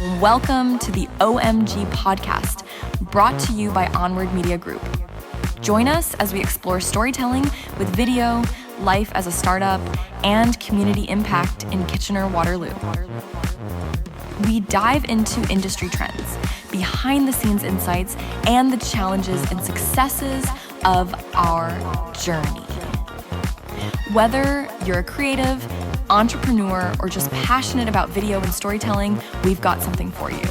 Welcome to the OMG Podcast, brought to you by Onward Media Group. Join us as we explore storytelling with video, life as a startup, and community impact in Kitchener-Waterloo. We dive into industry trends, behind-the-scenes insights, and the challenges and successes of our journey. Whether you're a creative, entrepreneur, or just passionate about video and storytelling, we've got something for you.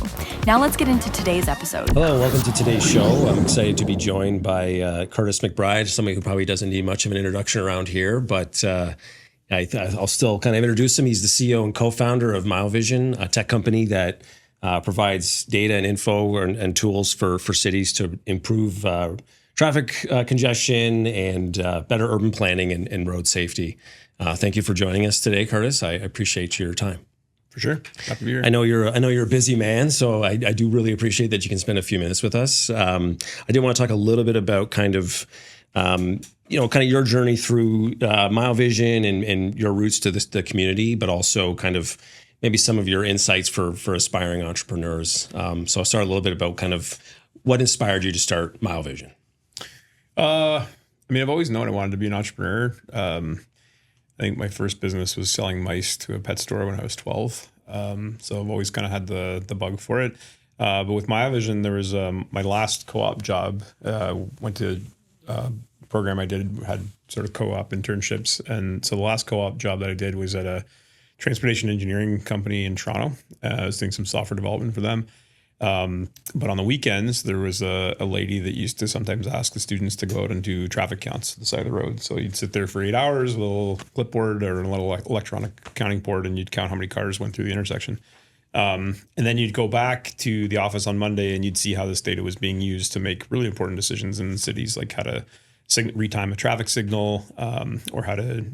Now let's get into today's episode. Hello, welcome to today's show. I'm excited to be joined by Kurtis McBride, somebody who probably doesn't need much of an introduction around here, but I'll still kind of introduce him. He's the CEO and co-founder of Miovision, a tech company that provides data and info and tools for cities to improve traffic congestion and better urban planning and road safety. Thank you for joining us today, Kurtis. I appreciate your time. For sure. Happy to be here. I know you're a busy man, so I do really appreciate that you can spend a few minutes with us. I did want to talk a little bit about kind of your journey through Miovision and your roots to the community, but also kind of maybe some of your insights for aspiring entrepreneurs. So I'll start a little bit about kind of what inspired you to start Miovision. I've always known I wanted to be an entrepreneur. I think my first business was selling mice to a pet store when I was 12. So I've always kind of had the bug for it. But with Miovision, there was my last co-op job. Went to a program I had sort of co-op internships. And so the last co-op job that I did was at a transportation engineering company in Toronto. I was doing some software development for them. But on the weekends, there was a lady that used to sometimes ask the students to go out and do traffic counts on the side of the road. So you'd sit there for 8 hours with a little clipboard or a little electronic counting board, and you'd count how many cars went through the intersection. And then you'd go back to the office on Monday and you'd see how this data was being used to make really important decisions in cities, like how to retime a traffic signal, or how to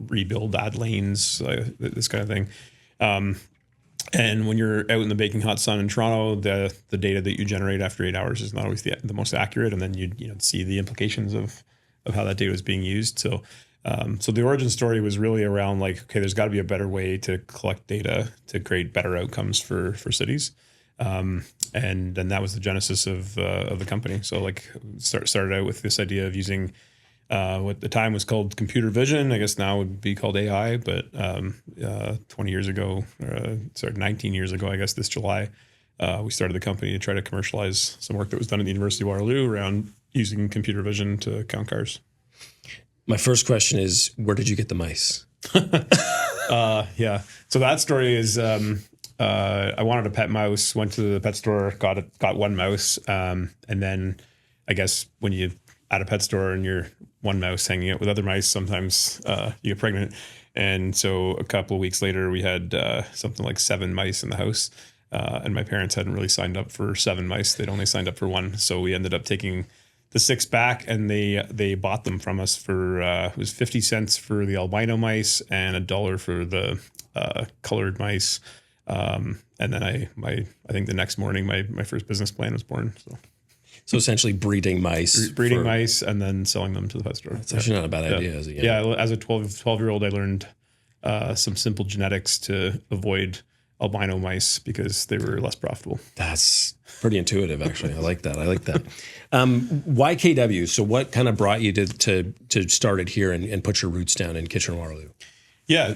rebuild bad lanes, this kind of thing. And when you're out in the baking hot sun in Toronto, the data that you generate after 8 hours is not always the most accurate, and then you'd see the implications of how that data is being used. So the origin story was really around okay, there's got to be a better way to collect data to create better outcomes for cities, and then that was the genesis of the company. So started out with this idea of using what at the time was called computer vision. I guess now would be called AI, but 20 years ago, 19 years ago, I guess this July, we started the company to try to commercialize some work that was done at the University of Waterloo around using computer vision to count cars. My first question is, where did you get the mice? Yeah. So that story is, I wanted a pet mouse, went to the pet store, got one mouse. And then I guess when you at a pet store and you're one mouse hanging out with other mice, sometimes you get pregnant. And so a couple of weeks later, we had something like 7 mice in the house. And my parents hadn't really signed up for 7 mice. They'd only signed up for 1. So we ended up taking the 6 back, and they bought them from us for, it was 50 cents for the albino mice and $1 for the colored mice. And then I think the next morning, my first business plan was born. So essentially breeding mice. Mice and then selling them to the pet store. That's actually not a bad idea, is it? Yeah, as a 12-year-old, I learned some simple genetics to avoid albino mice because they were less profitable. That's pretty intuitive, actually. I like that. Why KW? So what kind of brought you to start it here and put your roots down in Kitchener-Waterloo? Yeah,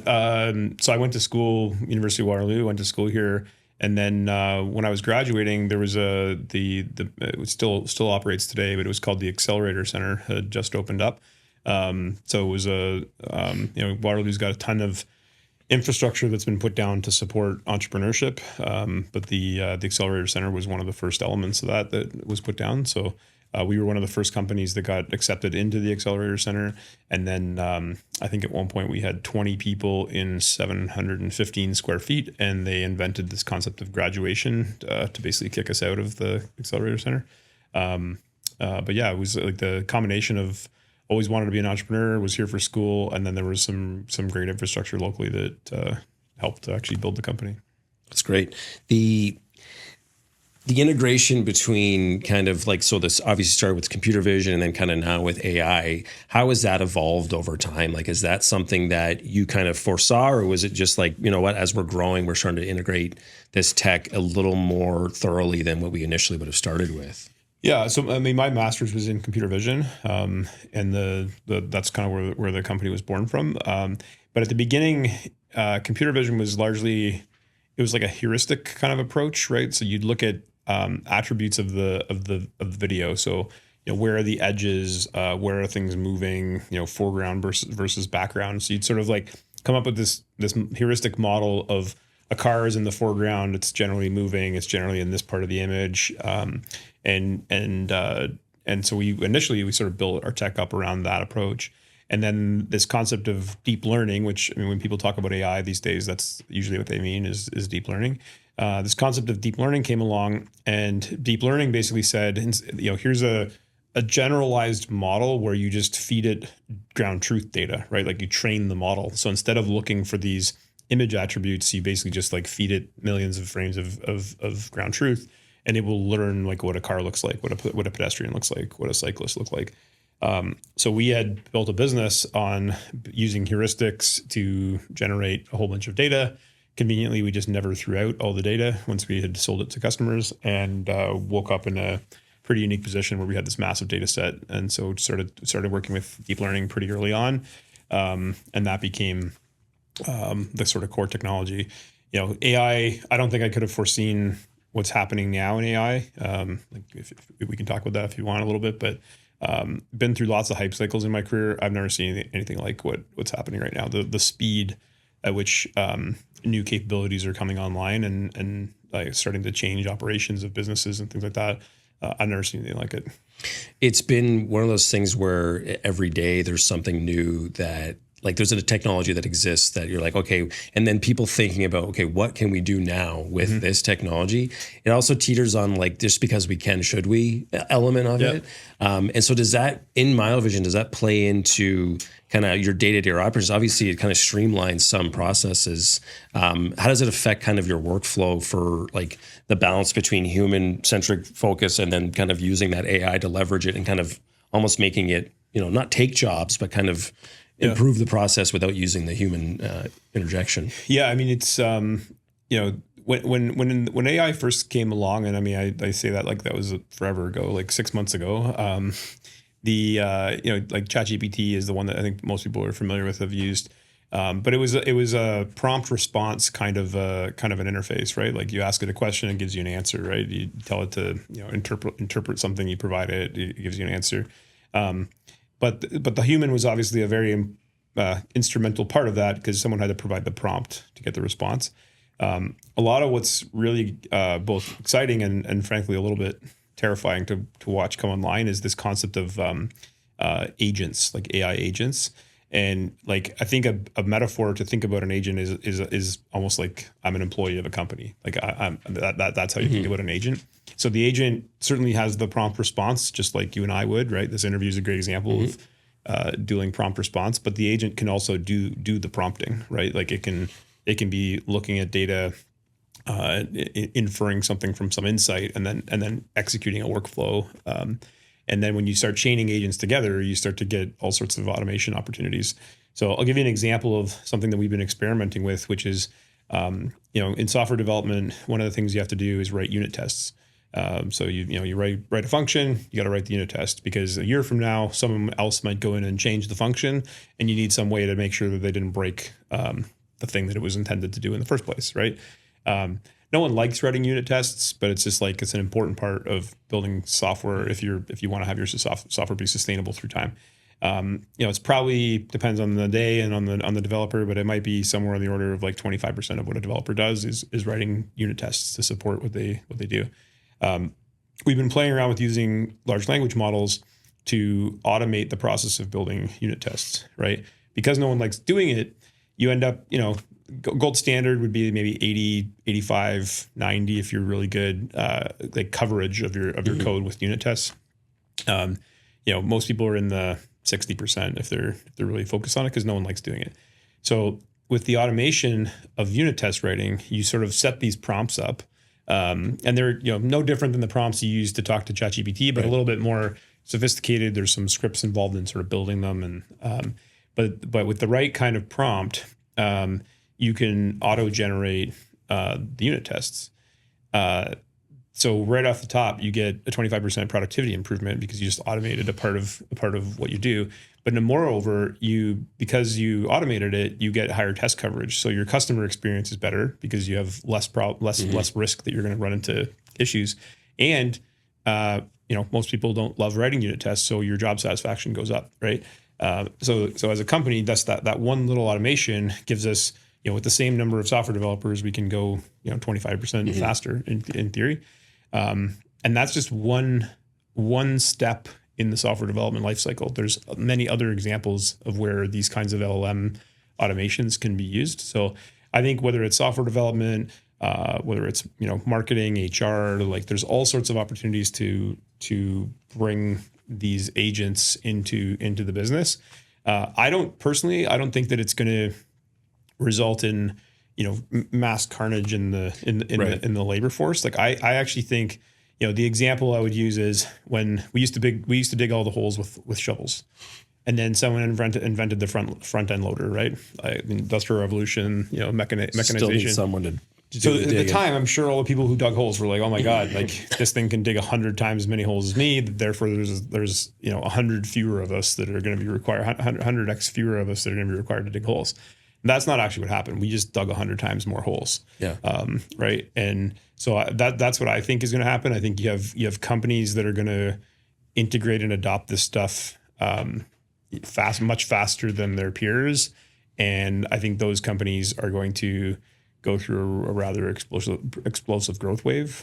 so I went to school, University of Waterloo, went to school here. And then when I was graduating, there was it still operates today, but it was called the Accelerator Center, had just opened up. So it was Waterloo's got a ton of infrastructure that's been put down to support entrepreneurship. But the Accelerator Center was one of the first elements of that was put down. So we were one of the first companies that got accepted into the Accelerator Center. And then I think at one point we had 20 people in 715 square feet, and they invented this concept of graduation to basically kick us out of the Accelerator Center. But yeah, it was like the combination of always wanted to be an entrepreneur, was here for school, and then there was some great infrastructure locally that helped to actually build the company. That's great. the integration between kind of like, so this obviously started with computer vision and then kind of now with AI, how has that evolved over time? Like, is that something that you kind of foresaw, or was it just like, you know what, as we're growing, we're starting to integrate this tech a little more thoroughly than what we initially would have started with? Yeah, so I mean, my master's was in computer vision, and that's kind of where the company was born from. But at the beginning, computer vision was largely, it was like a heuristic kind of approach, right? So you'd look at attributes of the video. So, you know, where are the edges? Where are things moving? You know, foreground versus background. So you'd sort of like come up with this heuristic model of a car is in the foreground. It's generally moving. It's generally in this part of the image. And so we sort of built our tech up around that approach. And then this concept of deep learning, which, I mean, when people talk about AI these days, that's usually what they mean is deep learning. This concept of deep learning came along, and deep learning basically said, you know, here's a generalized model where you just feed it ground truth data, right? Like you train the model. So instead of looking for these image attributes, you basically just like feed it millions of frames of ground truth, and it will learn like what a car looks like, what a pedestrian looks like, what a cyclist looks like. So we had built a business on using heuristics to generate a whole bunch of data. Conveniently, we just never threw out all the data once we had sold it to customers, and woke up in a pretty unique position where we had this massive data set. And so started working with deep learning pretty early on. And that became the sort of core technology. You know, AI, I don't think I could have foreseen what's happening now in AI. Like if we can talk about that if you want a little bit, but been through lots of hype cycles in my career. I've never seen anything like what's happening right now. The speed at which new capabilities are coming online and like starting to change operations of businesses and things like that. I've never seen anything like it. It's been one of those things where every day there's something new that, like, there's a technology that exists that you're like, okay, and then people thinking about, okay, what can we do now with this technology? It also teeters on like, just because we can, should we element of it. And so does that, in Miovision, does that play into kind of your day-to-day operations? Obviously, it kind of streamlines some processes. How does it affect kind of your workflow for like the balance between human-centric focus and then kind of using that AI to leverage it and kind of almost making it, you know, not take jobs, but kind of improve the process without using the human interjection? Yeah, I mean, it's you know, when AI first came along, and I mean, I say that like that was forever ago, like 6 months ago. You know, like ChatGPT is the one that I think most people are familiar with, have used. But it was a prompt response kind of an interface, right? Like you ask it a question, it gives you an answer, right? You tell it to, you know, interpret something, you provide it, it gives you an answer. But the human was obviously a very instrumental part of that, because someone had to provide the prompt to get the response. A lot of what's really both exciting and frankly a little bit terrifying to watch come online is this concept of agents, like AI agents. And like, I think a metaphor to think about an agent is almost like I'm an employee of a company. Like that's how you think about an agent. So the agent certainly has the prompt response, just like you and I would, right? This interview is a great example of doing prompt response, but the agent can also do the prompting, right? Like it can be looking at data, inferring something from some insight, and then executing a workflow. And then when you start chaining agents together, you start to get all sorts of automation opportunities. So I'll give you an example of something that we've been experimenting with, which is, you know, in software development, one of the things you have to do is write unit tests. So you write a function, you got to write the unit test, because a year from now, someone else might go in and change the function, and you need some way to make sure that they didn't break the thing that it was intended to do in the first place, right? No one likes writing unit tests, but it's just like, it's an important part of building software if you want to have your software be sustainable through time. You know, it's probably depends on the day and on the developer, but it might be somewhere in the order of like 25% of what a developer does is writing unit tests to support what they do. We've been playing around with using large language models to automate the process of building unit tests, right? Because no one likes doing it, you end up, you know, gold standard would be maybe 80, 85, 90 if you're really good, like coverage of your code with unit tests. You know, most people are in the 60% if they're really focused on it, because no one likes doing it. So with the automation of unit test writing, you sort of set these prompts up And they're, no different than the prompts you use to talk to ChatGPT, but a little bit more sophisticated. There's some scripts involved in sort of building them. And, but with the right kind of prompt, you can auto-generate the unit tests. So right off the top, you get a 25% productivity improvement because you just automated a part of what you do. But moreover, because you automated it, you get higher test coverage. So your customer experience is better because you have less risk that you're going to run into issues. And most people don't love writing unit tests, so your job satisfaction goes up, right? So as a company, that's that one little automation gives us, with the same number of software developers, we can go 25% faster in theory. And that's just one step in the software development lifecycle. There's many other examples of where these kinds of LLM automations can be used. So I think whether it's software development, whether it's marketing, HR, like there's all sorts of opportunities to bring these agents into the business. I don't think that it's going to result in mass carnage in the labor force. Like I actually think, the example I would use is when we used to dig all the holes with shovels, and then someone invented the front end loader, right? Industrial revolution, mechanization. Still need someone to so at the time, I'm sure all the people who dug holes were like, "Oh my God, like this thing can dig 100 times as many holes as me. Therefore, there's 100 fewer of us that are going to be required, 100x fewer of us that are going to be required to dig holes." And that's not actually what happened. We just dug 100 times more holes. Yeah. Right. And so that's what I think is going to happen. I think you have companies that are going to integrate and adopt this stuff much faster than their peers, and I think those companies are going to go through a rather explosive growth wave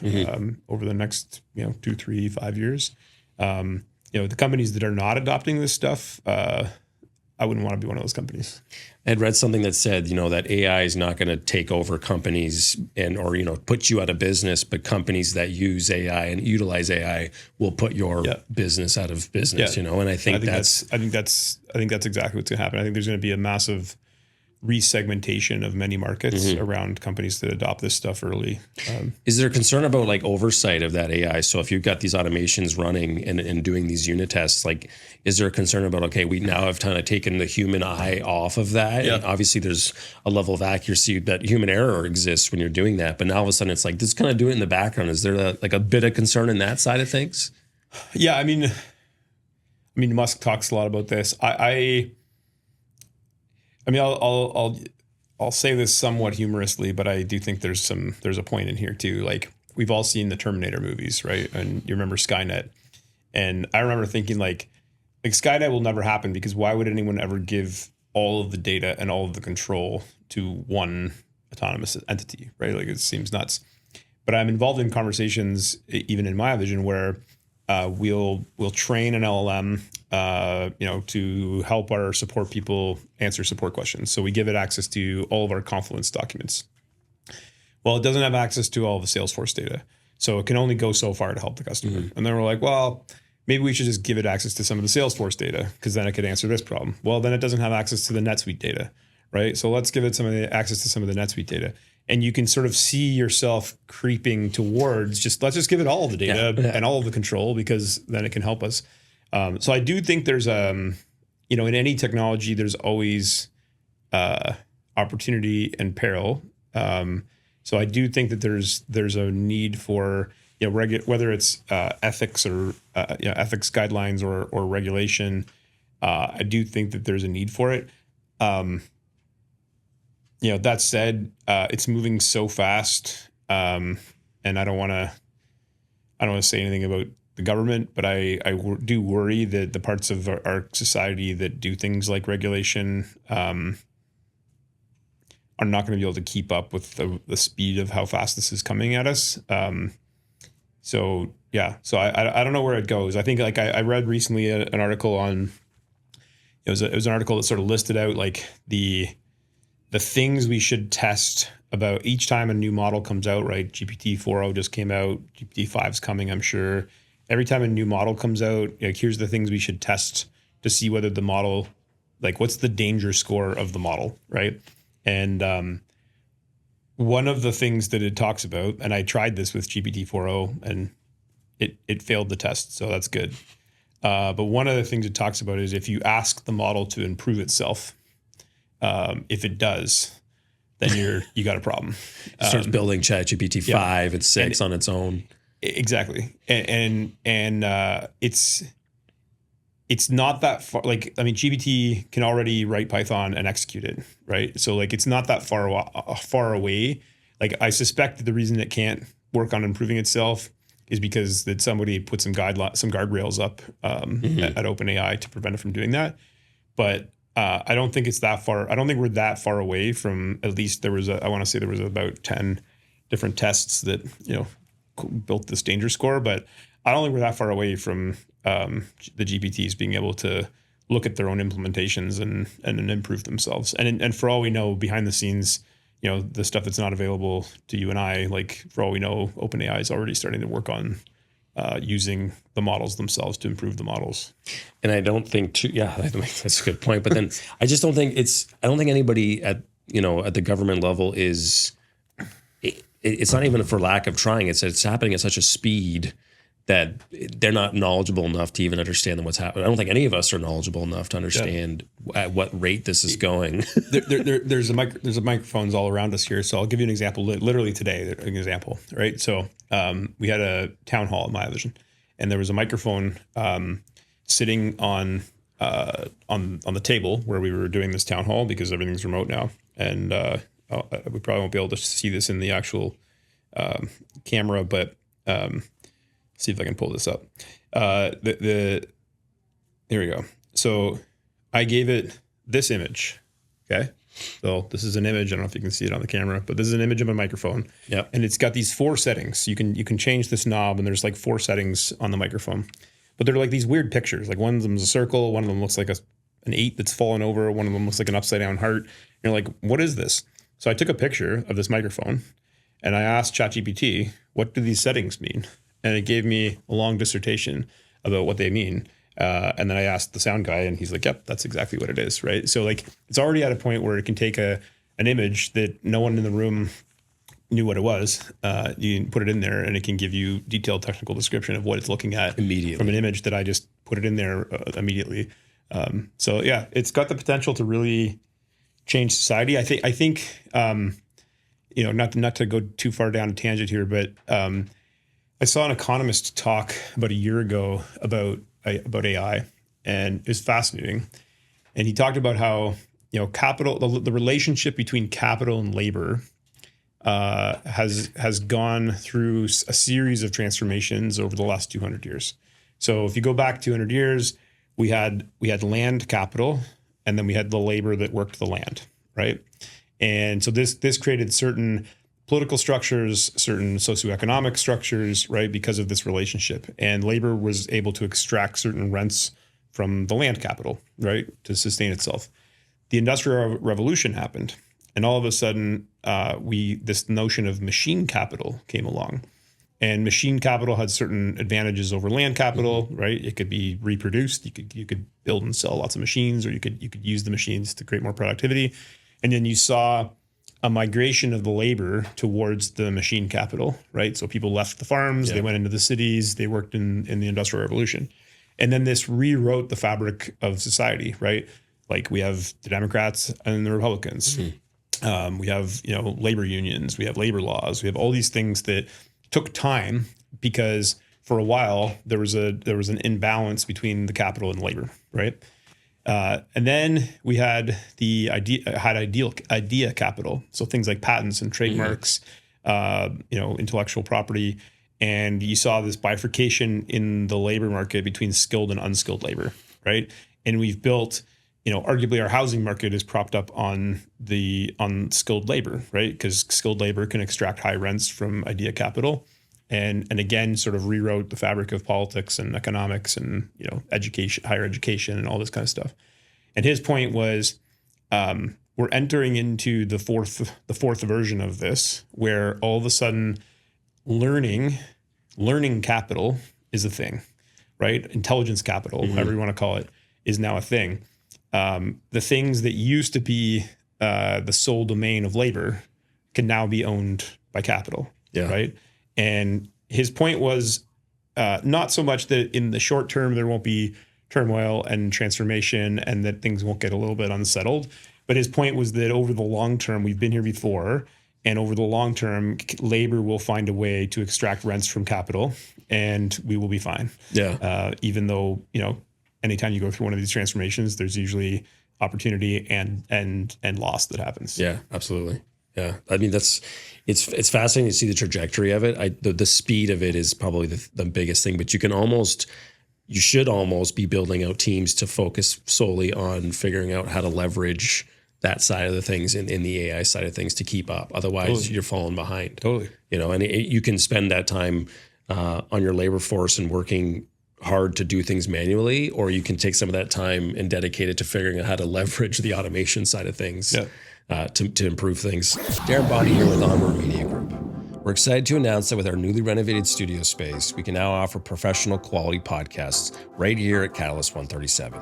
over the next 2, 3, 5 years. The companies that are not adopting this stuff, I wouldn't want to be one of those companies. I'd read something that said, that AI is not going to take over companies or put you out of business, but companies that use AI and utilize AI will put your business out of business. And I think that's exactly what's going to happen. I think there's going to be a massive resegmentation of many markets around companies that adopt this stuff early. Is there concern about like oversight of that AI? So if you've got these automations running and doing these unit tests, like, is there a concern about, okay, we now have kind of taken the human eye off of that? Yeah. And obviously there's a level of accuracy that human error exists when you're doing that. But now all of a sudden it's like, just kind of do it in the background. Is there a bit of concern in that side of things? Yeah. I mean, Musk talks a lot about this. I'll say this somewhat humorously, but I do think there's a point in here too. Like we've all seen the Terminator movies, right? And you remember Skynet, and I remember thinking like Skynet will never happen because why would anyone ever give all of the data and all of the control to one autonomous entity, right? Like it seems nuts. But I'm involved in conversations, even in Miovision, where we'll train an LLM, to help our support people answer support questions. So we give it access to all of our Confluence documents. Well, it doesn't have access to all of the Salesforce data, so it can only go so far to help the customer. And then we're like, well, maybe we should just give it access to some of the Salesforce data because then it could answer this problem. Well, then it doesn't have access to the NetSuite data, right? So let's give it access to some of the NetSuite data. And you can sort of see yourself creeping towards let's just give it all of the data and all of the control because then it can help us. So I do think there's, in any technology, there's always opportunity and peril. So I do think that there's a need for, whether it's ethics or ethics guidelines or regulation. I do think that there's a need for it. That said, it's moving so fast, and I don't want to say anything about the government, but I do worry that the parts of our society that do things like regulation are not going to be able to keep up with the speed of how fast this is coming at us. So I don't know where it goes. I think like I read recently an article on it was an article that sort of listed out like the things we should test about each time a new model comes out, right? GPT 4.0 just came out. GPT 5 is coming, I'm sure. Every time a new model comes out, like here's the things we should test to see whether the model, like what's the danger score of the model, right? And one of the things that it talks about, and I tried this with GPT-4o and it failed the test, so that's good. But one of the things it talks about is if you ask the model to improve itself, if it does, then you got a problem. Starts building ChatGPT 5 and 6 on its own. Exactly. And it's not that far. Like, I mean, GPT can already write Python and execute it, right? So like, it's not that far away. Like, I suspect that the reason it can't work on improving itself is because that somebody put some guardrails up at OpenAI to prevent it from doing that. But I don't think it's that far. I don't think we're that far away from, at least there was I want to say there was about 10 different tests that, built this danger score, but I don't think we're that far away from the GPTs being able to look at their own implementations and improve themselves. And for all we know, behind the scenes, the stuff that's not available to you and I, like for all we know, OpenAI is already starting to work on using the models themselves to improve the models. And I don't think I think that's a good point. But then I just don't think I don't think anybody at the government level is. It's not even for lack of trying. It's happening at such a speed that they're not knowledgeable enough to even understand what's happening. I don't think any of us are knowledgeable enough to understand at what rate this is going. There's microphones all around us here. So I'll give you an example. Literally today, an example, right? So we had a town hall at Miovision, and there was a microphone sitting on the table where we were doing this town hall because everything's remote now, and we probably won't be able to see this in the actual camera, but see if I can pull this up. Here we go. So I gave it this image. Okay. So this is an image. I don't know if you can see it on the camera, but this is an image of a microphone. Yeah. And it's got these 4 settings. You can change this knob, and there's like 4 settings on the microphone. But they're like these weird pictures. Like one of them is a circle, one of them looks like an 8 that's fallen over, one of them looks like an upside down heart. And you're like, what is this? So I took a picture of this microphone and I asked ChatGPT, what do these settings mean? And it gave me a long dissertation about what they mean. And then I asked the sound guy, and he's like, yep, that's exactly what it is, right? So like, it's already at a point where it can take an image that no one in the room knew what it was. You can put it in there and it can give you detailed technical description of what it's looking at immediately from an image that I just put it in there immediately. So yeah, it's got the potential to really change society. I think not to go too far down a tangent here, but I saw an economist talk about a year ago about AI, and it was fascinating. And he talked about how capital, the relationship between capital and labor has gone through a series of transformations over the last 200 years. So if you go back 200 years, we had land capital, and then we had the labor that worked the land, right? And so this created certain political structures, certain socioeconomic structures, right, because of this relationship. And labor was able to extract certain rents from the land capital, right, to sustain itself. The Industrial Revolution happened, and all of a sudden, this notion of machine capital came along. And machine capital had certain advantages over land capital, right? It could be reproduced. You could build and sell lots of machines, or you could use the machines to create more productivity. And then you saw a migration of the labor towards the machine capital, right? So people left the farms, they went into the cities, they worked in the Industrial Revolution. And then this rewrote the fabric of society, right? Like we have the Democrats and the Republicans. Mm-hmm. We have, labor unions, we have labor laws, we have all these things that took time because for a while there was an imbalance between the capital and labor, right? And then we had the idea capital. So things like patents and trademarks, intellectual property. And you saw this bifurcation in the labor market between skilled and unskilled labor, right? And we've built, arguably our housing market is propped up on skilled labor, right? Because skilled labor can extract high rents from idea capital. And again, sort of rewrote the fabric of politics and economics and education, higher education, and all this kind of stuff. And his point was, we're entering into the fourth version of this, where all of a sudden, learning capital is a thing, right? Intelligence capital, however you want to call it, is now a thing. The things that used to be the sole domain of labor, can now be owned by capital. Yeah. Right. And his point was not so much that in the short term there won't be turmoil and transformation and that things won't get a little bit unsettled. But his point was that over the long term, we've been here before, and over the long term, labor will find a way to extract rents from capital, and we will be fine. Yeah. Even though, anytime you go through one of these transformations, there's usually opportunity and loss that happens. Yeah, absolutely. Yeah. I mean, it's fascinating to see the trajectory of it. The speed of it is probably the biggest thing, but you should almost be building out teams to focus solely on figuring out how to leverage that side of the things in the AI side of things to keep up. Otherwise, you're falling behind. Totally. And you can spend that time on your labor force and working hard to do things manually, or you can take some of that time and dedicate it to figuring out how to leverage the automation side of things to improve things. Darren Bondy here with Onward Media Group. We're excited to announce that with our newly renovated studio space, we can now offer professional quality podcasts right here at Catalyst 137.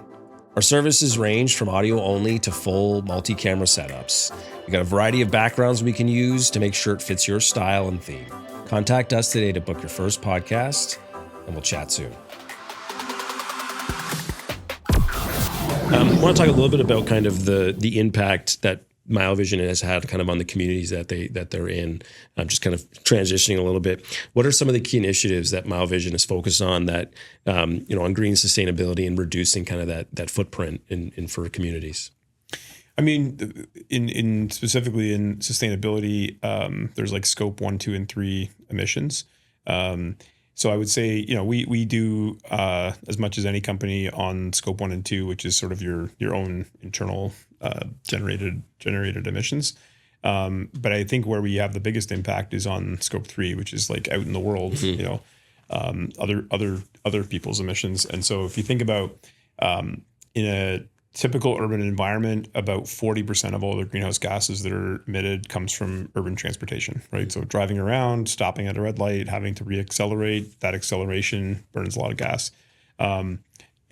Our services range from audio only to full multi-camera setups. We've got a variety of backgrounds we can use to make sure it fits your style and theme. Contact us today to book your first podcast, and we'll chat soon. I want to talk a little bit about kind of the impact that Miovision has had kind of on the communities that they're in. I'm just kind of transitioning a little bit. What are some of the key initiatives that Miovision is focused on that, on green sustainability and reducing kind of that footprint in for communities? I mean, in specifically in sustainability, there's like scope 1, 2, and 3 emissions. So I would say, we do as much as any company on scope 1 and 2, which is sort of your own internal generated emissions. But I think where we have the biggest impact is on scope 3, which is like out in the world, other people's emissions. And so if you think about in a typical urban environment, about 40% of all the greenhouse gases that are emitted comes from urban transportation, right? So driving around, stopping at a red light, having to reaccelerate, that acceleration burns a lot of gas.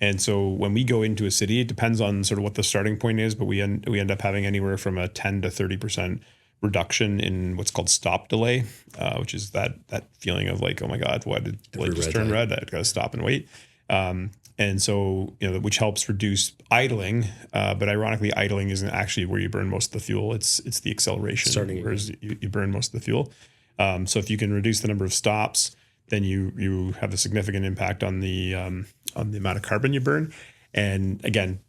And so when we go into a city, it depends on sort of what the starting point is, but we end up having anywhere from a 10 to 30% reduction in what's called stop delay, which is that feeling of like, oh my God, why did the light just turn red? I've got to stop and wait. And so, which helps reduce idling, but ironically, idling isn't actually where you burn most of the fuel. It's the acceleration, whereas you burn most of the fuel. So if you can reduce the number of stops, then you have a significant impact on the amount of carbon you burn. And again,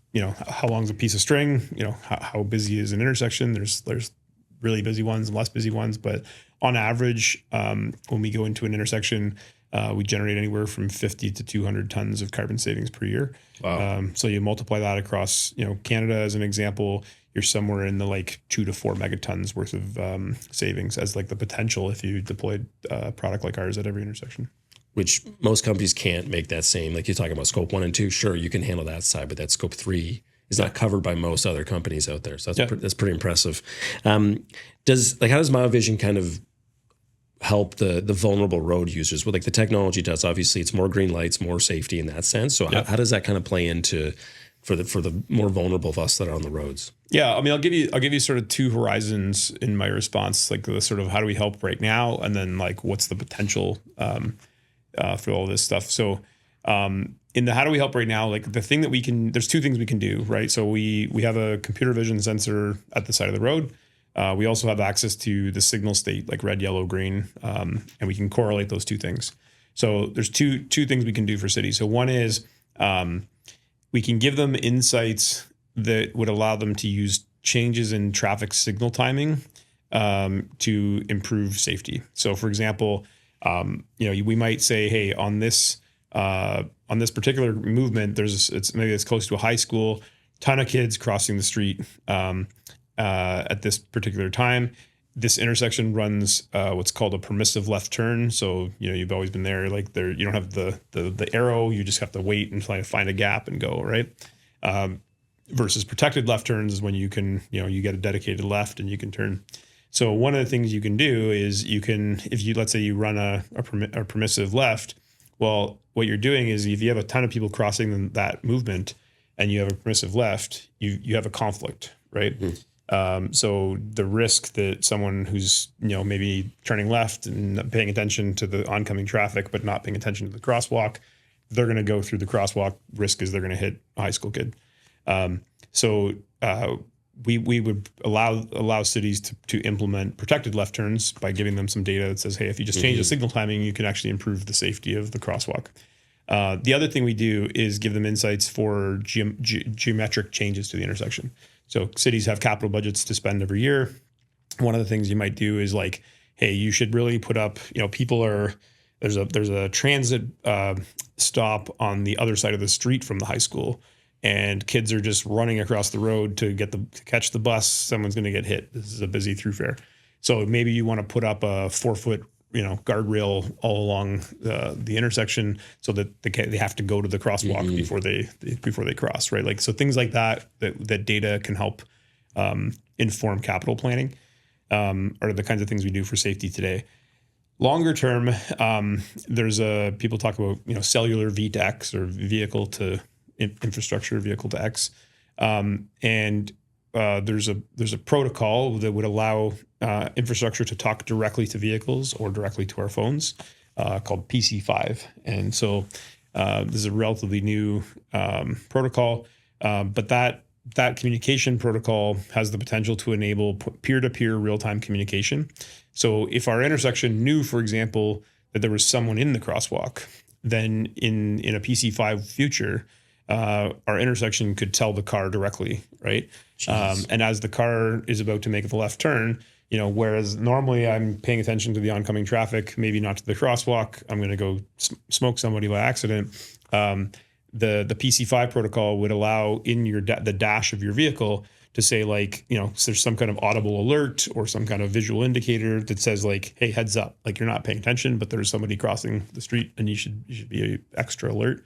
how long is a piece of string? How busy is an intersection? There's really busy ones and less busy ones, but on average, when we go into an intersection, we generate anywhere from 50 to 200 tons of carbon savings per year. Wow. So you multiply that across, Canada as an example, you're somewhere in the like 2 to 4 megatons worth of savings as like the potential if you deployed a product like ours at every intersection. Which most companies can't make that same, like you're talking about scope 1 and 2. Sure, you can handle that side, but that scope 3 is not covered by most other companies out there. So that's pretty impressive. How does Miovision kind of help the vulnerable road users? Well, like the technology does, obviously it's more green lights, more safety in that sense. So how does that kind of play into for the more vulnerable of us that are on the roads? Yeah, I mean, I'll give you sort of two horizons in my response, like the sort of how do we help right now, and then like what's the potential for all this stuff. So in the how do we help right now, like the thing that there's two things we can do, right? So we have a computer vision sensor at the side of the road. We also have access to the signal state, like red, yellow, green, and we can correlate those two things. So there's two things we can do for cities. So one is we can give them insights that would allow them to use changes in traffic signal timing to improve safety. So for example, we might say, hey, on this particular movement, it's close to a high school, ton of kids crossing the street at this particular time. This intersection runs what's called a permissive left turn. So, you've always been there, like there, you don't have the arrow, you just have to wait and try to find a gap and go, right? Versus protected left turns is when you can, you get a dedicated left and you can turn. So one of the things you can do is let's say you run a permissive left, well, what you're doing is if you have a ton of people crossing that movement and you have a permissive left, you have a conflict, right? Mm-hmm. So the risk that someone who's, maybe turning left and paying attention to the oncoming traffic, but not paying attention to the crosswalk, they're going to go through the crosswalk. Risk is they're going to hit a high school kid. We would allow cities to implement protected left turns by giving them some data that says, hey, if you just change the signal timing, you can actually improve the safety of the crosswalk. The other thing we do is give them insights for geometric changes to the intersection. So cities have capital budgets to spend every year. One of the things you might do is like, hey, you should really put up, there's a transit stop on the other side of the street from the high school, and kids are just running across the road to catch the bus. Someone's going to get hit. This is a busy thoroughfare. So maybe you want to put up a 4-foot guardrail all along the intersection so that they have to go to the crosswalk before they cross, right? Like, so things like that data can help inform capital planning are the kinds of things we do for safety today. Longer term, there's people talk about cellular V to X, or vehicle to infrastructure, vehicle to X, and there's a protocol that would allow infrastructure to talk directly to vehicles or directly to our phones, called PC5. And so this is a relatively new protocol, but that communication protocol has the potential to enable peer-to-peer real-time communication. So if our intersection knew, for example, that there was someone in the crosswalk, then in a PC5 future, our intersection could tell the car directly, right? And as the car is about to make the left turn, whereas normally I'm paying attention to the oncoming traffic, maybe not to the crosswalk, I'm going to go smoke somebody by accident. The PC5 protocol would allow in the dash of your vehicle to say, like, there's some kind of audible alert or some kind of visual indicator that says, like, hey, heads up, like, you're not paying attention, but there's somebody crossing the street and you should be extra alert.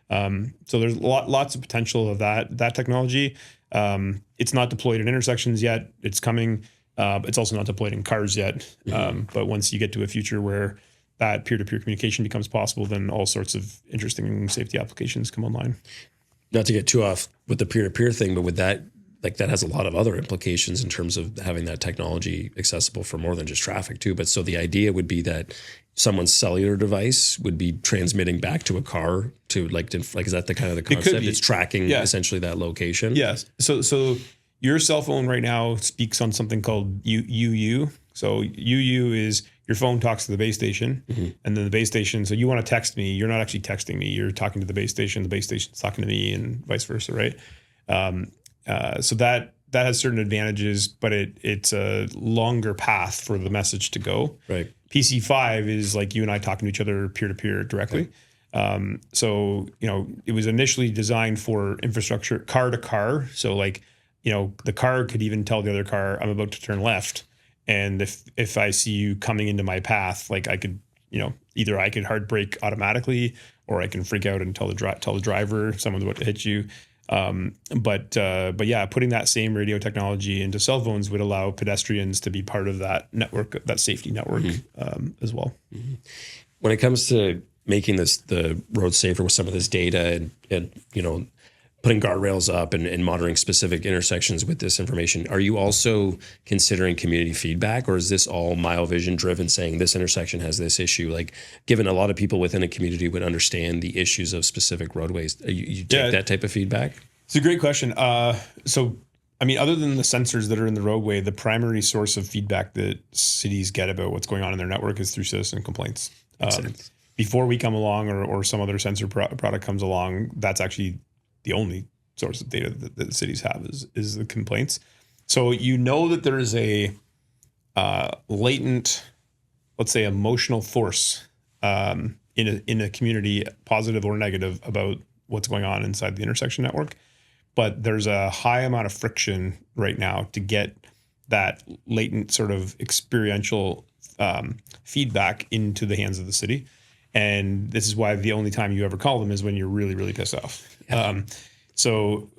So there's lots of potential of that technology. It's not deployed in intersections yet. It's coming. It's also not deployed in cars yet. But once you get to a future where that peer-to-peer communication becomes possible, then all sorts of interesting safety applications come online. Not to get too off with the peer-to-peer thing, but with that, like, that has a lot of other implications in terms of having that technology accessible for more than just traffic too. But so the idea would be that someone's cellular device would be transmitting back to a car is that the kind of the concept? It's tracking essentially that location. Yes. So your cell phone right now speaks on something called UU. So UU is your phone talks to the base station, and then the base station. So you want to text me, you're not actually texting me. You're talking to the base station. The base station's talking to me, and vice versa, right? So that has certain advantages, but it's a longer path for the message to go. Right. PC5 is like you and I talking to each other peer-to-peer directly. Okay. So it was initially designed for infrastructure, car to car. So like, the car could even tell the other car, I'm about to turn left. And if I see you coming into my path, like I could, either I could hard brake automatically, or I can freak out and tell the driver someone's about to hit you. But yeah, putting that same radio technology into cell phones would allow pedestrians to be part of that network, that safety network, as well. When it comes to making the road safer with some of this data and putting guardrails up and monitoring specific intersections with this information, are you also considering community feedback, or is this all Miovision driven, saying this intersection has this issue? Like, given a lot of people within a community would understand the issues of specific roadways, you take that type of feedback? It's a great question. So, I mean, other than the sensors that are in the roadway, the primary source of feedback that cities get about what's going on in their network is through citizen complaints. Before we come along, or some other sensor product comes along, that's actually the only source of data that cities have is the complaints. So that there is a latent, let's say, emotional force in a community, positive or negative, about what's going on inside the intersection network. But there's a high amount of friction right now to get that latent sort of experiential feedback into the hands of the city. And this is why the only time you ever call them is when you're really, really pissed off. Yeah. So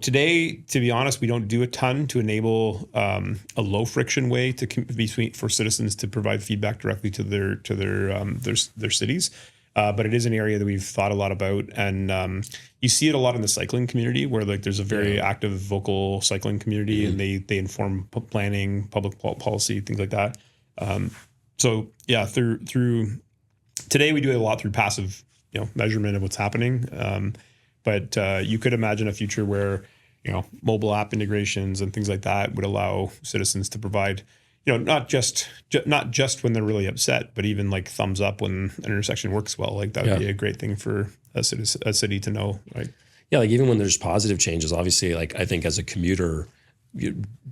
today, to be honest, we don't do a ton to enable a low friction way for citizens to provide feedback directly to their cities. But it is an area that we've thought a lot about, and you see it a lot in the cycling community, where like there's a very active, vocal cycling community, and they inform planning, public policy, things like that. So yeah, through today we do it a lot through passive, measurement of what's happening. But you could imagine a future where mobile app integrations and things like that would allow citizens to provide, not just when they're really upset, but even like thumbs up when an intersection works well. Like that would be a great thing for a city to know. Right. Yeah. Like even when there's positive changes, obviously, like I think as a commuter,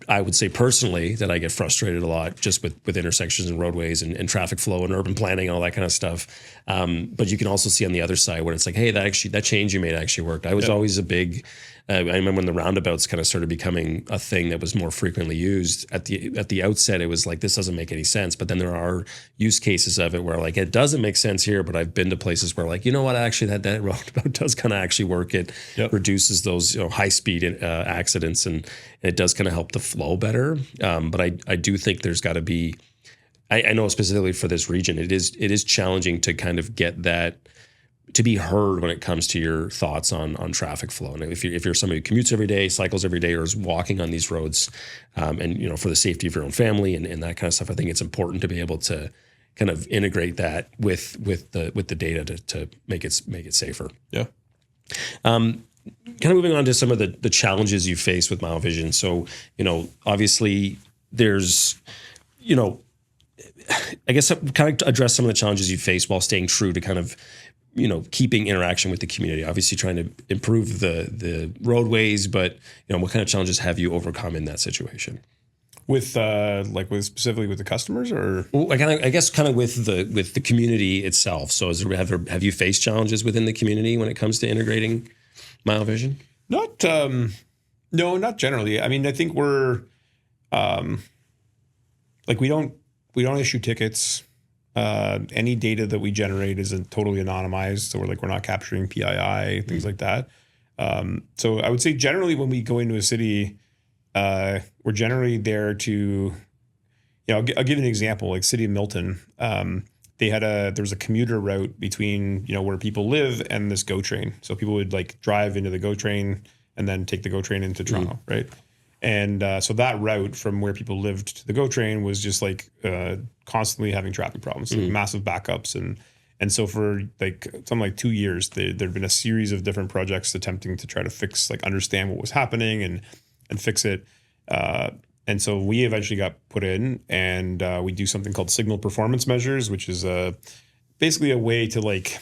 I would say personally that I get frustrated a lot just with intersections and roadways and traffic flow and urban planning and all that kind of stuff. But you can also see on the other side where it's like, hey, that change you made actually worked. I was always a big, I remember when the roundabouts kind of started becoming a thing that was more frequently used. At the outset, it was like, this doesn't make any sense. But then there are use cases of it where like, it doesn't make sense here, but I've been to places where like, you know what, actually that roundabout does kind of actually work. It reduces those high speed accidents and it does kind of help the flow better. But I do think there's got to be, I know specifically for this region, it is challenging to kind of get that to be heard when it comes to your thoughts on traffic flow. And if you're somebody who commutes every day, cycles every day, or is walking on these roads, and for the safety of your own family and that kind of stuff, I think it's important to be able to kind of integrate that with the data to make it safer. Yeah. Kind of moving on to some of the challenges you face with Miovision. So, obviously there's, I guess kind of address some of the challenges you face while staying true to kind of, keeping interaction with the community, obviously trying to improve the roadways, but, what kind of challenges have you overcome in that situation? With specifically with the customers, or well, I guess kind of with the community itself. So have you faced challenges within the community when it comes to integrating Miovision? No, not generally. I mean, I think we're we don't issue tickets. Any data that we generate is totally anonymized, so we're not capturing PII, things like that. So I would say generally when we go into a city, we're generally there to, I'll give you an example. Like City of Milton, there was a commuter route between where people live and this GO train. So people would like drive into the GO train and then take the GO train into Toronto, right? And so that route from where people lived to the GO train was just like constantly having traffic problems, like massive backups. And so for like something like 2 years, there'd been a series of different projects attempting to try to understand what was happening and fix it. And so we eventually got put in, and we do something called signal performance measures, which is basically a way to like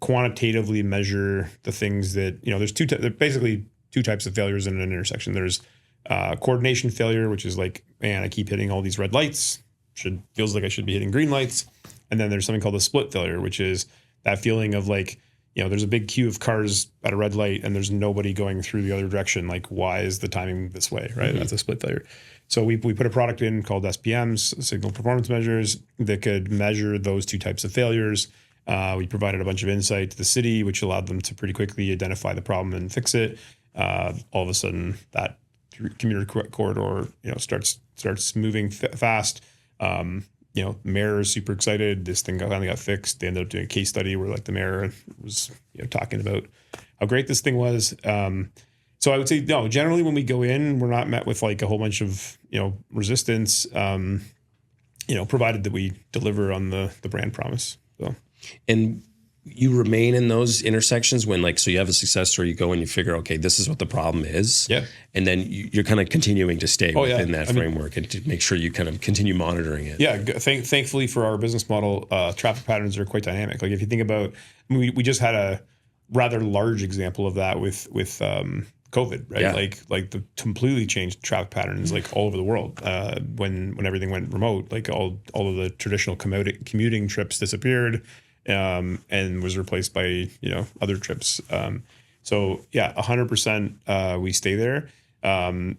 quantitatively measure the things that, there's basically two types of failures in an intersection. There's coordination failure, which is like, man, I keep hitting all these red lights. Feels like I should be hitting green lights. And then there's something called a split failure, which is that feeling of like, there's a big queue of cars at a red light and there's nobody going through the other direction. Like, why is the timing this way, right? That's a split failure. So we put a product in called SPMs, signal performance measures, that could measure those two types of failures. We provided a bunch of insight to the city, which allowed them to pretty quickly identify the problem and fix it. All of a sudden, that commuter corridor, starts moving fast. Mayor is super excited. This thing finally got fixed. They ended up doing a case study where like the mayor was, talking about how great this thing was. So I would say, no, generally when we go in, we're not met with like a whole bunch of, resistance, provided that we deliver on the brand promise. So. And you remain in those intersections when so you have a success story, you go and you figure, okay, this is what the problem is. Yeah. And then you're kind of continuing to stay within that framework and to make sure you kind of continue monitoring it. Yeah. Thankfully for our business model, traffic patterns are quite dynamic. Like if you think about, we just had a rather large example of that with COVID, right? Yeah. Like the completely changed traffic patterns, like all over the world. When everything went remote, like all of the traditional commuting trips disappeared. And was replaced by, other trips. So yeah, 100%, we stay there.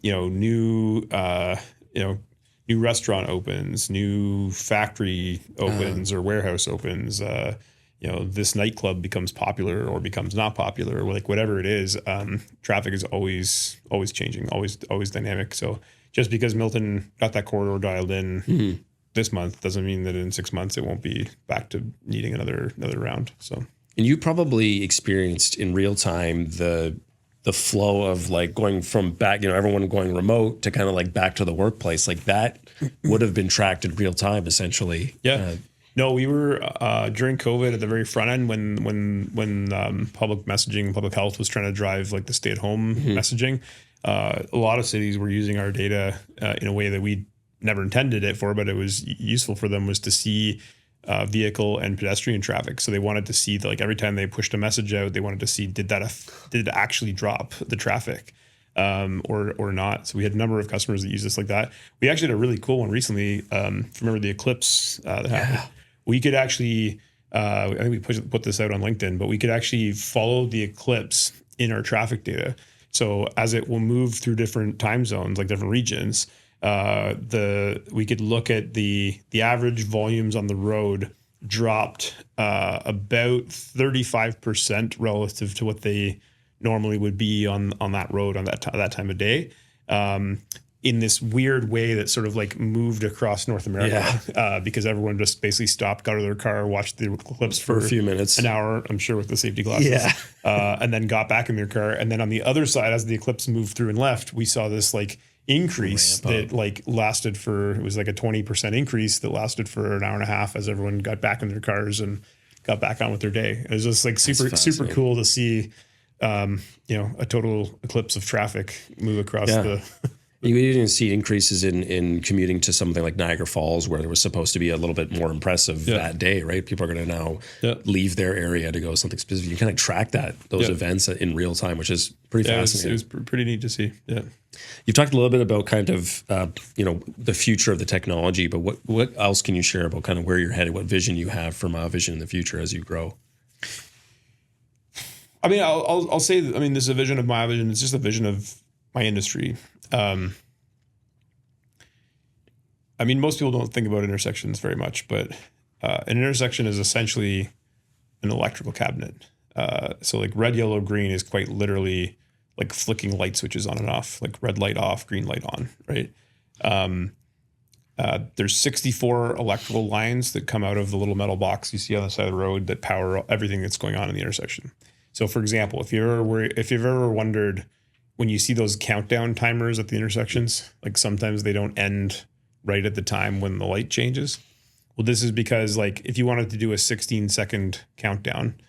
New restaurant opens, new factory opens or warehouse opens, this nightclub becomes popular or becomes not popular, or like whatever it is, traffic is always changing, always dynamic. So just because Milton got that corridor dialed in, this month doesn't mean that in 6 months it won't be back to needing another round. So, and you probably experienced in real time the flow of like going from back, everyone going remote to kind of like back to the workplace. Like that would have been tracked in real time, essentially. Yeah. No, we were during COVID at the very front end when public messaging, public health was trying to drive like the stay-at-home messaging. A lot of cities were using our data in a way that we never intended it for, but it was useful for them, was to see vehicle and pedestrian traffic. So they wanted to see, like, every time they pushed a message out, they wanted to see did it actually drop the traffic or not. So we had a number of customers that use this like that. We actually had a really cool one recently. Remember the eclipse that happened? We could actually, I think we put this out on LinkedIn, but we could actually follow the eclipse in our traffic data. So as it will move through different time zones, like different regions, we could look at the average volumes on the road dropped about 35% relative to what they normally would be on that road on that time of day. In this weird way that sort of like moved across North America, because everyone just basically stopped, got out of their car, watched the eclipse for a few minutes, an hour, I'm sure with the safety glasses, and then got back in their car. And then on the other side, as the eclipse moved through and left, we saw this like increase that like lasted it was like a 20% increase that lasted for an hour and a half as everyone got back in their cars and got back on with their day. It was just like super cool to see, a total eclipse of traffic move across the... You didn't see increases in commuting to something like Niagara Falls, where there was supposed to be a little bit more impressive that day, right? People are going to now leave their area to go something specific. You kind of track those events in real time, which is pretty fascinating. It was pretty neat to see. Yeah. You've talked a little bit about kind of, the future of the technology, but what else can you share about kind of where you're headed, what vision you have for Miovision in the future as you grow? I mean, I'll say, this is a vision of Miovision. It's just a vision of my industry. Most people don't think about intersections very much, but an intersection is essentially an electrical cabinet. So like red, yellow, green is quite literally like flicking light switches on and off, like red light off, green light on, right? There's 64 electrical lines that come out of the little metal box you see on the side of the road that power everything that's going on in the intersection. So for example, if you've ever wondered, when you see those countdown timers at the intersections, like sometimes they don't end right at the time when the light changes. Well, this is because like if you wanted to do a 16-second countdown,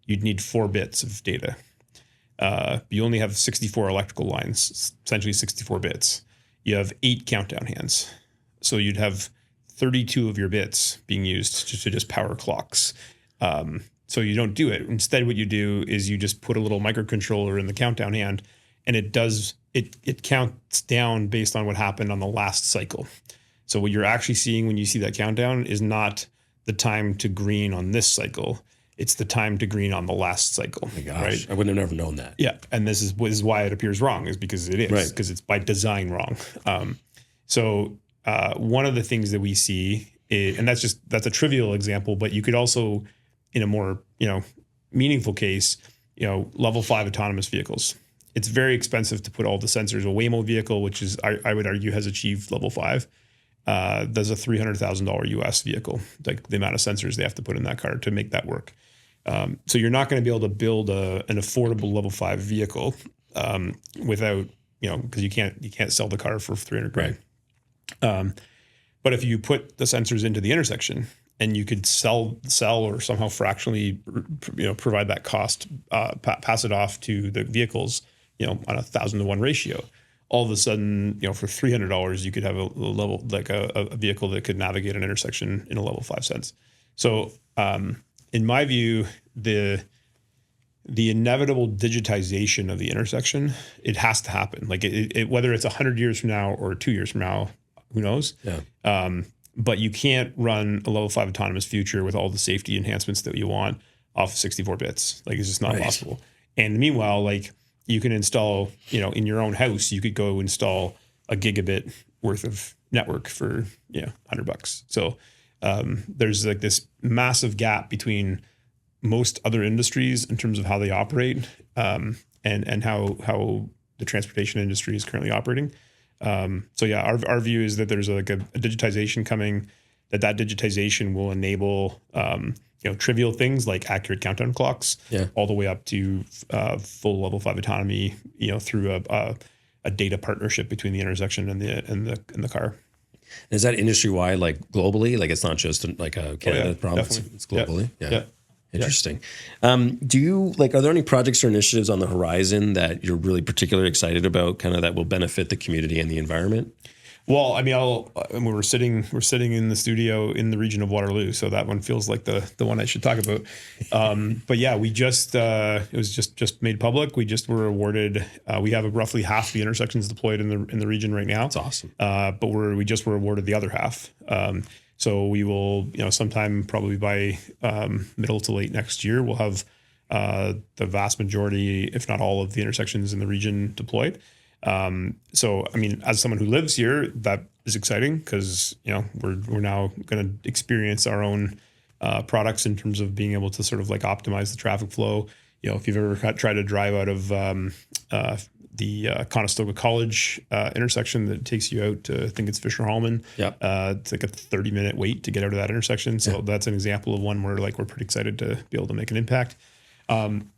you'd need 4 bits of data. You only have 64 electrical lines, essentially 64 bits. You have 8 countdown hands. So you'd have 32 of your bits being used to just power clocks. So you don't do it. Instead, what you do is you just put a little microcontroller in the countdown hand, and it counts down based on what happened on the last cycle. So what you're actually seeing when you see that countdown is not the time to green on this cycle. It's the time to green on the last cycle. Oh my gosh, right? I would have never known that. Yeah, and this is why it appears wrong, is because it is, because it's by design wrong. So one of the things that we see, and that's a trivial example, but you could also, in a more meaningful case, level 5 autonomous vehicles. It's very expensive to put all the sensors. A Waymo vehicle, which is I would argue has achieved level 5, does a $300,000 US vehicle, like the amount of sensors they have to put in that car to make that work. So you're not going to be able to build an affordable level 5 vehicle without, because you can't sell the car for $300,000. Right. But if you put the sensors into the intersection, and you could sell or somehow fractionally, provide that cost, pass it off to the vehicles, on 1,000 to 1 ratio. All of a sudden, for $300, you could have a level, like a vehicle that could navigate an intersection in a level 5 sense. So, in my view, the inevitable digitization of the intersection, it has to happen. Like whether it's 100 years from now or 2 years from now, who knows? Yeah. But you can't run a level 5 autonomous future with all the safety enhancements that you want off of 64 bits. Like, it's just not possible. And meanwhile, like, you can install, in your own house, you could go install a gigabit worth of network for, $100. So there's like this massive gap between most other industries in terms of how they operate and how the transportation industry is currently operating. So yeah, our view is that there's like a digitization coming that digitization will enable, trivial things like accurate countdown clocks, all the way up to full level 5 autonomy, through a data partnership between the intersection and the car. Is that industry wide, like globally? Like it's not just like a Canada problem; it's globally. Yeah. Interesting. Do you are there any projects or initiatives on the horizon that you're really particularly excited about, kind of that will benefit the community and the environment? Well, I mean, we're sitting in the studio in the region of Waterloo, so that one feels like the one I should talk about. But yeah, we just it was just made public. We just were awarded. We have roughly half the intersections deployed in the region right now. That's awesome. But we just were awarded the other half. So we will, sometime probably by middle to late next year, we'll have the vast majority, if not all, of the intersections in the region deployed. So, I mean, as someone who lives here, that is exciting because, we're now going to experience our own products in terms of being able to sort of optimize the traffic flow. If you've ever tried to drive out of the Conestoga College intersection that takes you out to, I think it's Fisher Hallman. Yeah. It's like a 30-minute wait to get out of that intersection. So that's an example of one where we're pretty excited to be able to make an impact. One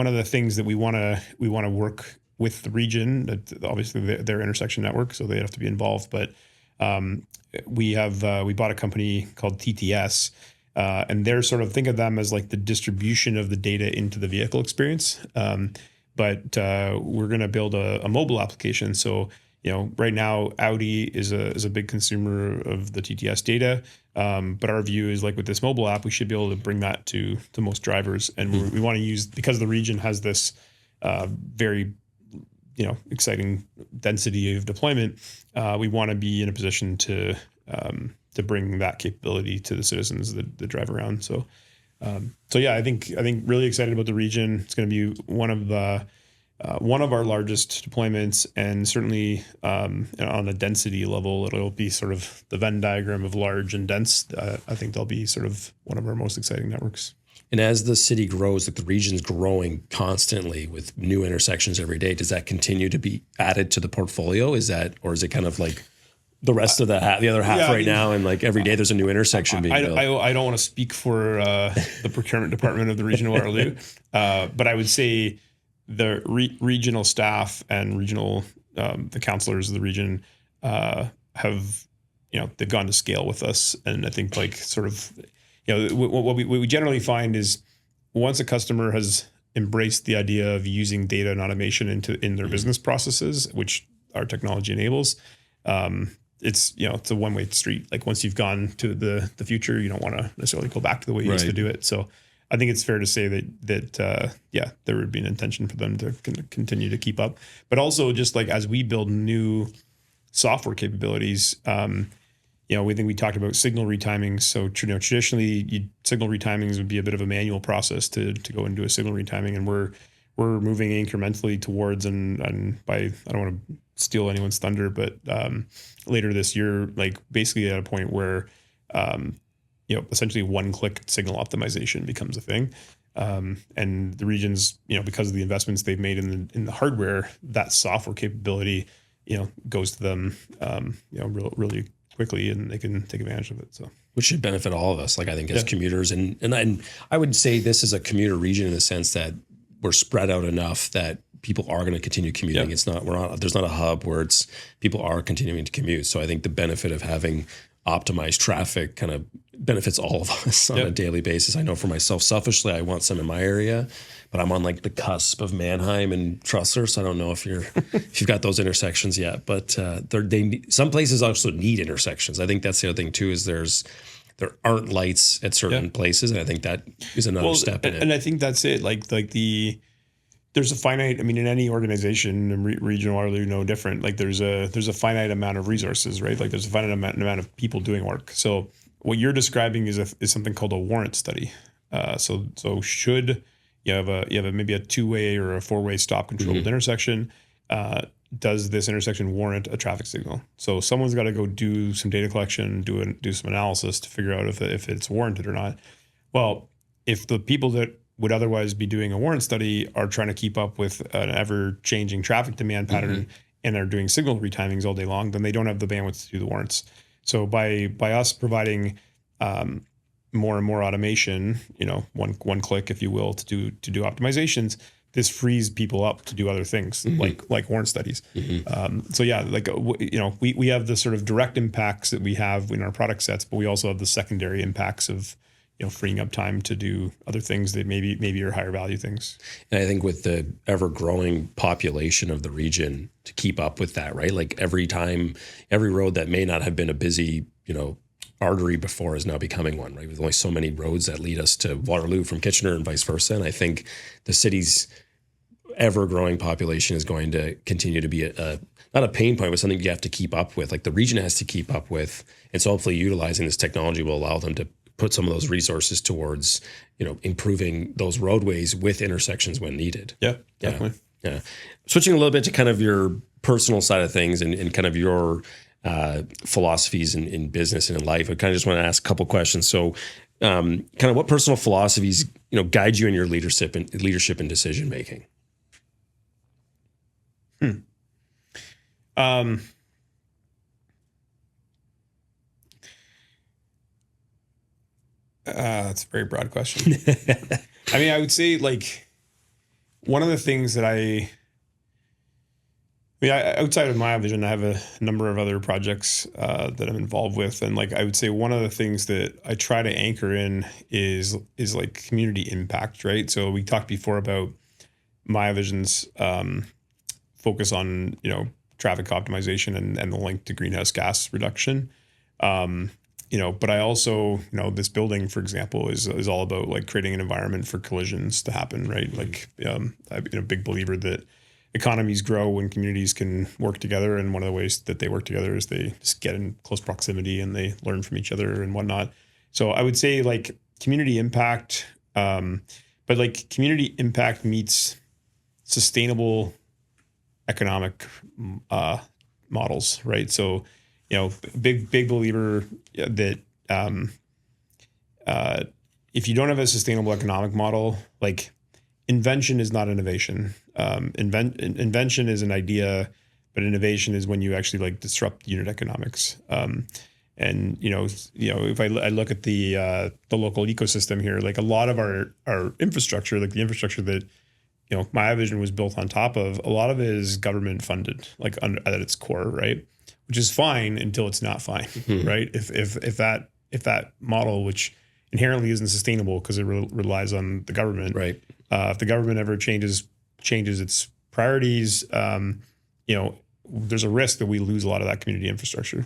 of the things that we want to work with the region, obviously their intersection network, so they have to be involved. But we bought a company called TTS, and they're sort of, think of them as like the distribution of the data into the vehicle experience. But we're going to build a mobile application. So right now Audi is a big consumer of the TTS data. But our view is with this mobile app, we should be able to bring that to most drivers. And we want to use, because the region has this very exciting density of deployment, we want to be in a position to bring that capability to the citizens that drive around. So yeah, I think really excited about the region. It's going to be one of our largest deployments, and certainly on a density level, it'll be sort of the Venn diagram of large and dense. I think they'll be sort of one of our most exciting networks. And as the city grows, the region's growing constantly with new intersections every day, does that continue to be added to the portfolio? Or is it kind of like the rest of the other half now, and every day there's a new intersection being built? I don't want to speak for the procurement department of the region of Waterloo, but I would say the regional staff and regional the councillors of the region have they've gone to scale with us, and I think what we generally find is once a customer has embraced the idea of using data and automation in their business processes, which our technology enables, it's a one-way street. Once you've gone to the future, you don't want to necessarily go back to the way you used to do it. So I think it's fair to say that there would be an intention for them to continue to keep up, but also just as we build new software capabilities, we think we talked about signal retiming. So traditionally, signal retimings would be a bit of a manual process to go and do a signal retiming, and we're moving incrementally towards, and by, I don't want to steal anyone's thunder, but later this year, basically at a point where essentially one-click signal optimization becomes a thing, and the regions, because of the investments they've made in the hardware, that software capability, goes to them, really quickly, and they can take advantage of it. So, which should benefit all of us, I think, as commuters, and I would say this is a commuter region in the sense that we're spread out enough that people are going to continue commuting. It's not there's not a hub where people are continuing to commute. So I think the benefit of having optimized traffic kind of benefits all of us on a daily basis. I know for myself, selfishly, I want some in my area, but I'm on the cusp of Mannheim and Trussler, so I don't know if you've got those intersections yet. But some places also need intersections. I think that's the other thing too, is there aren't lights at certain places, and I think that is another step in it. And I think that's it. There's a finite. I mean, in any organization, and regional Waterloo no different. There's a finite amount of resources, right? There's a finite amount of people doing work. So what you're describing is something called a warrant study. So should you have maybe a 2-way or a 4-way stop controlled intersection, does this intersection warrant a traffic signal? So someone's got to go do some data collection, do some analysis to figure out if it's warranted or not. Well, if the people that would otherwise be doing a warrant study are trying to keep up with an ever-changing traffic demand pattern and are doing signal retimings all day long, then they don't have the bandwidth to do the warrants. So by us providing more and more automation, one click, if you will, to do optimizations, this frees people up to do other things like warrant studies. So yeah, we have the sort of direct impacts that we have in our product sets, but we also have the secondary impacts of freeing up time to do other things that maybe are higher value things. And I think with the ever growing population of the region, to keep up with that, right? Like every road that may not have been a busy, artery before is now becoming one, right? With only so many roads that lead us to Waterloo from Kitchener and vice versa. And I think the city's ever-growing population is going to continue to be not a pain point, but something you have to keep up with. Like the region has to keep up with. And so hopefully utilizing this technology will allow them to put some of those resources towards, improving those roadways with intersections when needed. Yeah, definitely. Yeah. Switching a little bit to kind of your personal side of things and kind of your philosophies in business and in life, I kind of just want to ask a couple questions. So kind of what personal philosophies, guide you in your leadership and decision making? That's a very broad question. I mean, I would say one of the things that outside of Miovision, I have a number of other projects that I'm involved with. And I would say one of the things that I try to anchor in is community impact, right? So we talked before about Miovision's focus on, traffic optimization and the link to greenhouse gas reduction. But I also, this building, for example, is all about creating an environment for collisions to happen, right? I've been a big believer that economies grow when communities can work together. And one of the ways that they work together is they just get in close proximity and they learn from each other and whatnot. So I would say community impact, but community impact meets sustainable economic models, right? So, big believer that if you don't have a sustainable economic model, invention is not innovation. Invention is an idea, but innovation is when you actually disrupt unit economics. If I look at the local ecosystem here, a lot of our infrastructure, the infrastructure that Miovision was built on top of, a lot of it is government funded, at its core, right? Which is fine until it's not fine, right? If that model, which inherently isn't sustainable because it relies on the government, right? If the government ever changes its priorities, there's a risk that we lose a lot of that community infrastructure.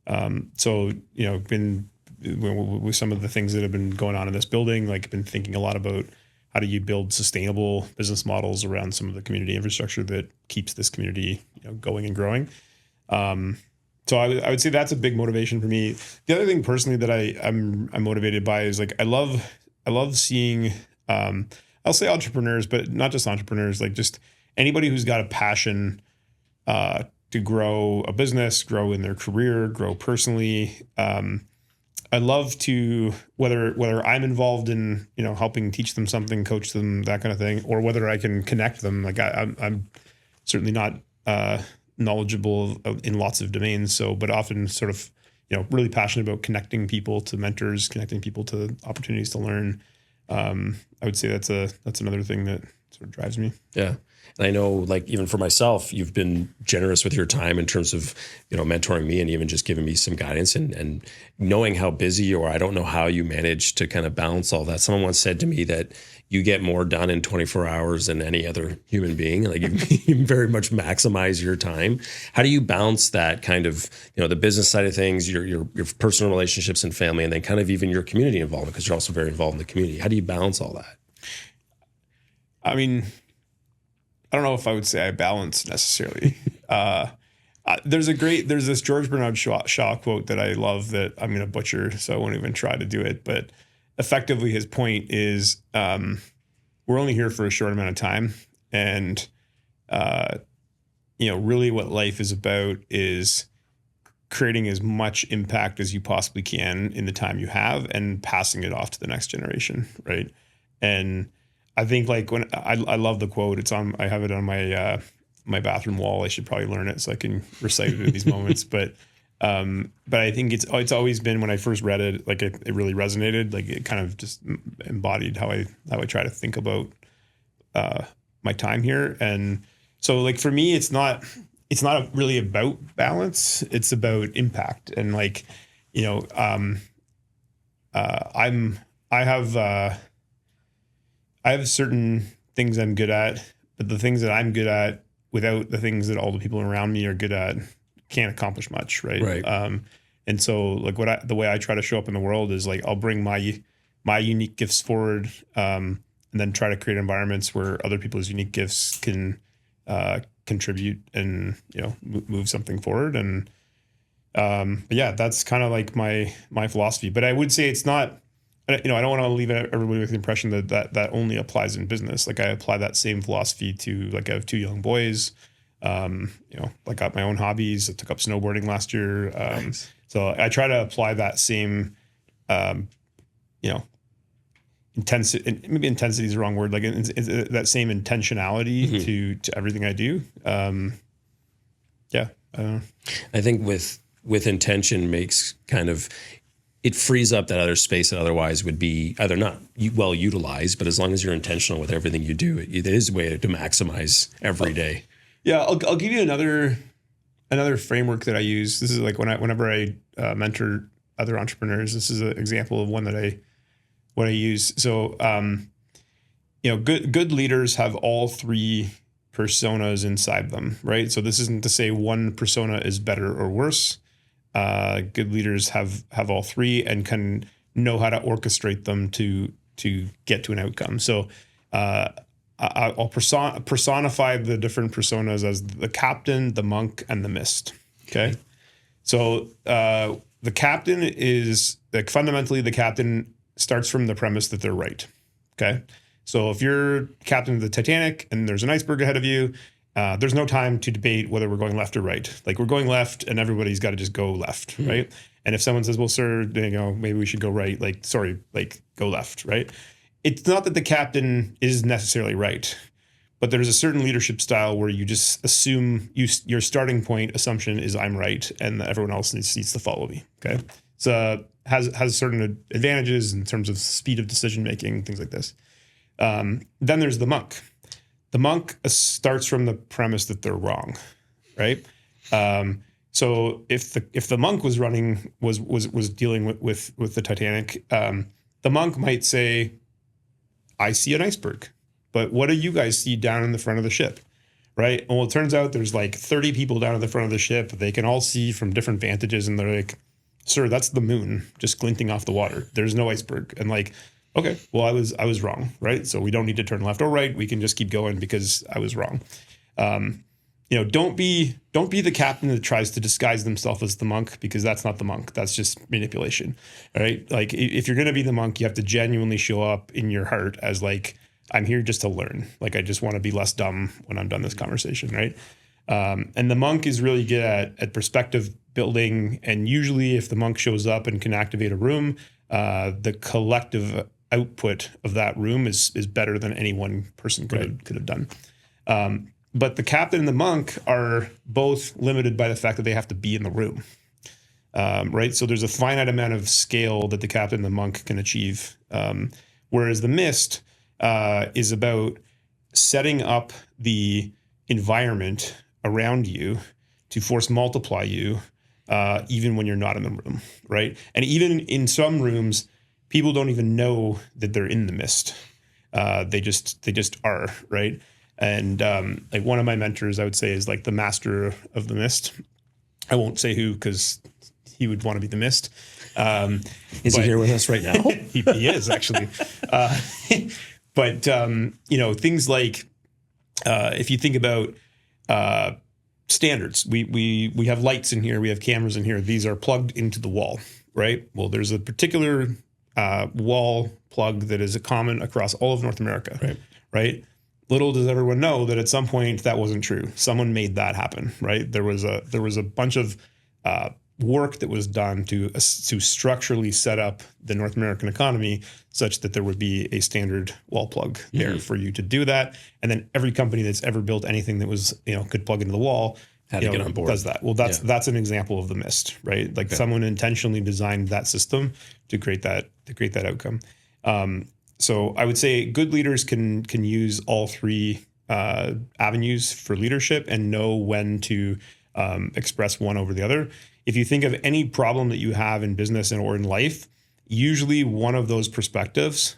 Been with some of the things that have been going on in this building, been thinking a lot about how do you build sustainable business models around some of the community infrastructure that keeps this community, going and growing. So I would say that's a big motivation for me. The other thing personally that I'm motivated by is I love seeing, I'll say entrepreneurs, but not just entrepreneurs, just anybody who's got a passion to grow a business, grow in their career, grow personally. I love to, whether I'm involved in, helping teach them something, coach them, that kind of thing, or whether I can connect them. I'm certainly not knowledgeable in lots of domains. So, but often sort of, really passionate about connecting people to mentors, connecting people to opportunities to learn. I would say that's another thing that sort of drives me. Yeah. And I know, even for myself, you've been generous with your time in terms of, mentoring me and even just giving me some guidance and knowing how busy you are. I don't know how you manage to kind of balance all that. Someone once said to me that you get more done in 24 hours than any other human being. You very much maximize your time. How do you balance that kind of, the business side of things, your personal relationships and family, and then kind of even your community involvement, because you're also very involved in the community. How do you balance all that? I mean, I don't know if I would say I balance necessarily. There's this George Bernard Shaw quote that I love that I'm going to butcher, so I won't even try to do it. But effectively, his point is we're only here for a short amount of time, and really what life is about is creating as much impact as you possibly can in the time you have and passing it off to the next generation, right? And I think when I love the quote. I have it on my my bathroom wall. I should probably learn it so I can recite it at these moments. But But I think it's always been, when I first read it, like it really resonated. Like it kind of just embodied how I try to think about my time here. And so, like, for me, it's not really about balance. It's about impact. And like, you know, I have certain things I'm good at, but the things that I'm good at, without the things that all the people around me are good at, can't accomplish much, right? Right. And so, like, the way I try to show up in the world is like, I'll bring my unique gifts forward, and then try to create environments where other people's unique gifts can contribute and, you know, move something forward. And but yeah, that's kind of like my philosophy. But I would say it's not, you know, I don't want to leave everybody with the impression that only applies in business. Like, I apply that same philosophy to, like, I have 2 young boys. You know, like, got my own hobbies. I took up snowboarding last year. Nice. So I try to apply that same, you know, intensity. Maybe intensity is the wrong word. Like, that same intentionality to everything I do. Yeah. I think with intention makes kind of, it frees up that other space that otherwise would be either not well utilized, but as long as you're intentional with everything you do, it is a way to maximize every day. Yeah, I'll give you another framework that I use. This is like whenever I mentor other entrepreneurs. This is an example of one that I use. So, you know, good leaders have all 3 personas inside them, right? So this isn't to say one persona is better or worse. Good leaders have all 3 and can know how to orchestrate them to get to an outcome. So I'll personify the different personas as the captain, the monk, and the mist. Okay. So the captain is, like, fundamentally, the captain starts from the premise that they're right. Okay. So if you're captain of the Titanic and there's an iceberg ahead of you, there's no time to debate whether we're going left or right. Like, we're going left, and everybody's got to just go left, right? And if someone says, well, sir, you know, maybe we should go right, like, sorry, like, go left, right? It's not that the captain is necessarily right, but there's a certain leadership style where you just assume your starting point assumption is I'm right, and that everyone else needs to follow me, okay? So has certain advantages in terms of speed of decision-making, things like this. Then there's the monk. The monk starts from the premise that they're wrong, right? So if the monk was dealing with the Titanic, the monk might say, I see an iceberg, but what do you guys see down in the front of the ship, right? Well, it turns out there's like 30 people down at the front of the ship. They can all see from different vantages, and they're like, sir, that's the moon just glinting off the water. There's no iceberg. And like, okay, well, I was wrong, right? So we don't need to turn left or right. We can just keep going because I was wrong. You know, don't be the captain that tries to disguise themselves as the monk, because that's not the monk. That's just manipulation, right? Like, if you're going to be the monk, you have to genuinely show up in your heart as like, I'm here just to learn. Like, I just want to be less dumb when I'm done this conversation, right? And the monk is really good at perspective building. And usually if the monk shows up and can activate a room, the collective output of that room is better than any one person could have done. But the captain and the monk are both limited by the fact that they have to be in the room, right? So there's a finite amount of scale that the captain and the monk can achieve, whereas the mist is about setting up the environment around you to force multiply you, even when you're not in the room, right? And even in some rooms, people don't even know that they're in the mist. They just are, right? And like, one of my mentors, I would say, is like the master of the mist. I won't say who, because he would want to be the mist. Is he here with us right now? he is, actually. But you know, things like if you think about standards, we have lights in here, we have cameras in here. These are plugged into the wall, right? Well, there's a particular wall plug that is common across all of North America, right? Little does everyone know that at some point that wasn't true. Someone made that happen, right? There was a bunch of work that was done to structurally set up the North American economy such that there would be a standard wall plug there for you to do that. And then every company that's ever built anything that was, you know, could plug into the wall Had to get on board. Does that. Well, that's an example of the mist, right? Like someone intentionally designed that system to create that outcome. So I would say good leaders can use all three avenues for leadership and know when to express one over the other. If you think of any problem that you have in business or in life, usually one of those perspectives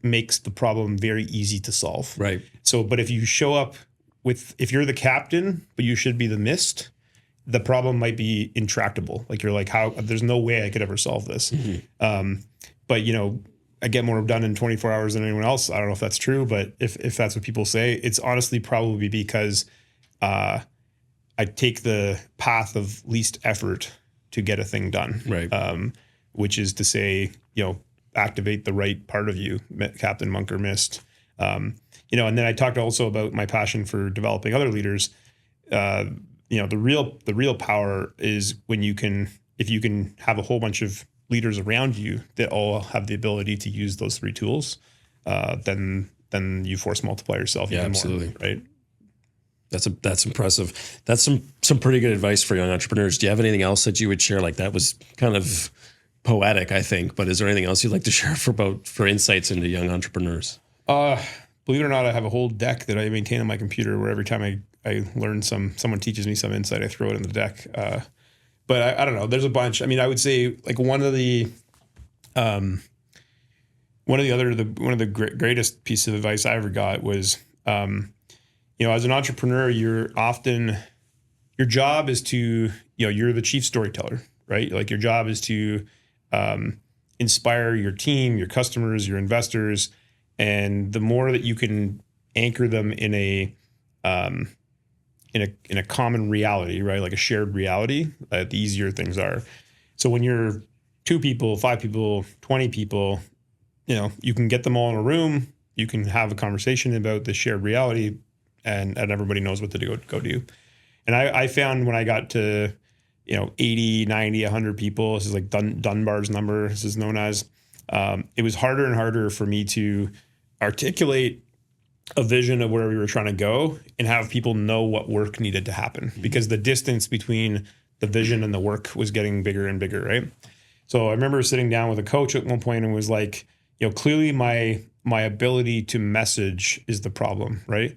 makes the problem very easy to solve. Right. So, but if you show up if you're the captain, but you should be the mist, the problem might be intractable. Like you're like, there's no way I could ever solve this. Mm-hmm. But I get more done in 24 hours than anyone else. I don't know if that's true, but if that's what people say, it's honestly probably because I take the path of least effort to get a thing done. Right. Which is to say, activate the right part of you, Captain, Monk, or Mist. And then I talked also about my passion for developing other leaders. The real power is when if you can have a whole bunch of leaders around you that all have the ability to use those three tools, then you force multiply yourself even absolutely. More, right? That's impressive. That's some pretty good advice for young entrepreneurs. Do you have anything else that you would share? Like that was kind of poetic, I think, but is there anything else you'd like to share for insights into young entrepreneurs? Believe it or not, I have a whole deck that I maintain on my computer where every time I learn someone teaches me some insight, I throw it in the deck. But I don't know. There's a bunch. I mean, I would say like one of the greatest piece of advice I ever got was, as an entrepreneur, your job is to, you're the chief storyteller, right? Like your job is to inspire your team, your customers, your investors. And the more that you can anchor them in a common reality, right? Like a shared reality, the easier things are. So when you're 2 people, 5 people, 20 people, you can get them all in a room. You can have a conversation about the shared reality, and everybody knows what to go do. And I found when I got to 80, 90, 100 people, this is like Dunbar's number, this is known as, it was harder and harder for me to articulate a vision of where we were trying to go and have people know what work needed to happen, because the distance between the vision and the work was getting bigger and bigger, right? So I remember sitting down with a coach at one point and was like, clearly my ability to message is the problem, right?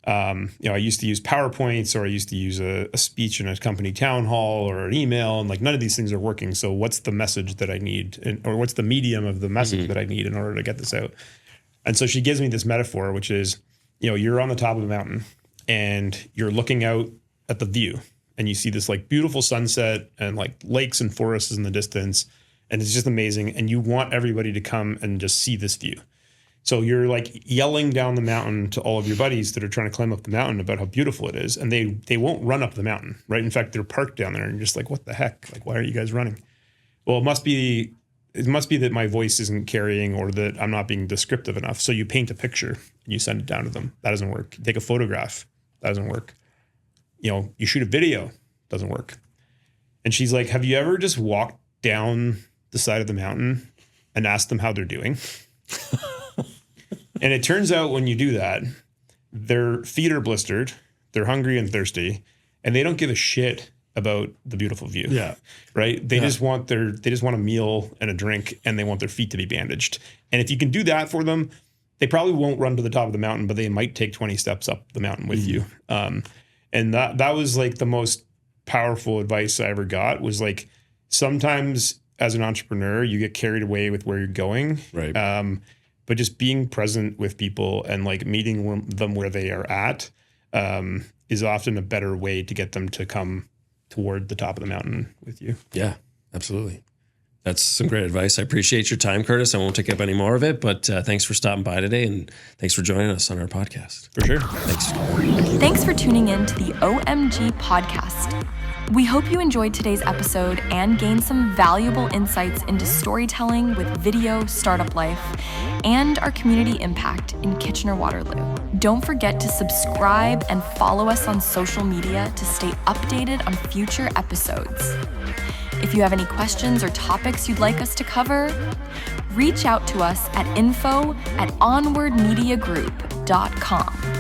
I used to use PowerPoints, or I used to use a speech in a company town hall or an email, and like none of these things are working. So what's the message that I need, or what's the medium of the message that I need in order to get this out? And so she gives me this metaphor, which is, you're on the top of a mountain and you're looking out at the view, and you see this like beautiful sunset and like lakes and forests in the distance, and it's just amazing. And you want everybody to come and just see this view. So you're like yelling down the mountain to all of your buddies that are trying to climb up the mountain about how beautiful it is. And they won't run up the mountain, right? In fact, they're parked down there and you're just like, what the heck? Like, why are you guys running? Well, it must be that my voice isn't carrying, or that I'm not being descriptive enough. So you paint a picture and you send it down to them. That doesn't work. You take a photograph. That doesn't work. You shoot a video. Doesn't work. And she's like, have you ever just walked down the side of the mountain and asked them how they're doing? And it turns out when you do that, their feet are blistered, they're hungry and thirsty, and they don't give a shit about the beautiful view. Yeah. Right? They just want a meal and a drink, and they want their feet to be bandaged. And if you can do that for them, they probably won't run to the top of the mountain, but they might take 20 steps up the mountain with you. And that was like the most powerful advice I ever got, was like, sometimes as an entrepreneur, you get carried away with where you're going. Right. But just being present with people and like meeting them where they are at is often a better way to get them to come toward the top of the mountain with you. Yeah, absolutely. That's some great advice. I appreciate your time, Kurtis. I won't take up any more of it, but thanks for stopping by today, and thanks for joining us on our podcast. For sure. Thanks. Thanks for tuning in to the OMG Podcast. We hope you enjoyed today's episode and gained some valuable insights into storytelling with video, startup life, and our community impact in Kitchener-Waterloo. Don't forget to subscribe and follow us on social media to stay updated on future episodes. If you have any questions or topics you'd like us to cover, reach out to us at info@onwardmediagroup.com.